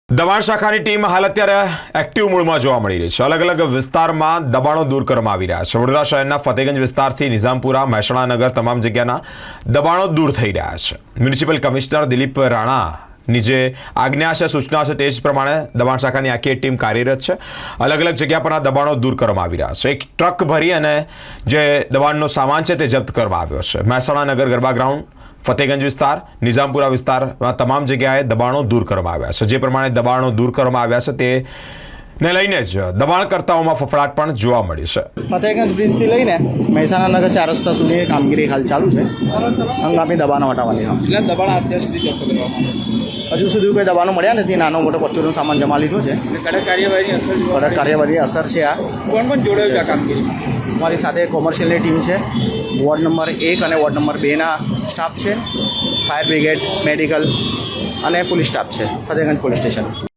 દબાણ શાખાની ટીમ હાલ અત્યારે એક્ટિવ મૂડમાં જોવા મળી રહી છે। અલગ અલગ વિસ્તારમાં દબાણો દૂર કરવામાં આવી રહ્યા છે। વડોદરા શહેરના ફતેગંજ વિસ્તારથી નિઝામપુરા, મહેસાણા નગર તમામ જગ્યાના દબાણો દૂર થઈ રહ્યા છે। મ્યુનિસિપલ કમિશનર દિલીપ રાણાની જે આજ્ઞા છે, સૂચના છે, તે જ પ્રમાણે દબાણ શાખાની આખી ટીમ કાર્યરત છે। અલગ અલગ જગ્યા પરના દબાણો દૂર કરવામાં આવી રહ્યા છે। એક ટ્રક ભરી અને જે દબાણનો સામાન છે તે જપ્ત કરવામાં આવ્યો છે। મહેસાણા નગર ગરબા ગ્રાઉન્ડ, ફતેગંજ વિસ્તાર, નિઝામપુરા વિસ્તારમાં તમામ જગ્યાએ દબાણો દૂર કરવામાં આવ્યા છે। જે પ્રમાણે દબાણો દૂર કરવામાં આવ્યા છે તેને લઈને જ દબાણકર્તાઓમાં ફફડાટ પણ જોવા મળી છે। ફતેગંજ બ્રિજથી લઈને મહેસાણા નગર 4 રસ્તા સુધી કામગીરી હાલ ચાલુ છે। હંગામી દબાણો હટાવવાની કેટલા દબાણ અત્યાર સુધી જપ્ત કરવામાં આવ્યા? હજુ સુધી કોઈ દબાણો મળ્યા નથી। નાનો મોટો પરચુરનો સામાન જમા લીધો છે। કડક કાર્યવાહીની અસર જોવા કડક કાર્યવાહીની અસર છે। આ કોણ કોણ જોડાયું છે આ કામગીરીમાં? અમારી સાથે કોમર્શિયલની ટીમ છે, વોર્ડ નંબર 1 અને વોર્ડ નંબર 2ના સ્ટાફ છે, ફાયર બ્રિગેડ, મેડિકલ અને પોલીસ સ્ટાફ છે, ફતેગંજ પોલીસ સ્ટેશન।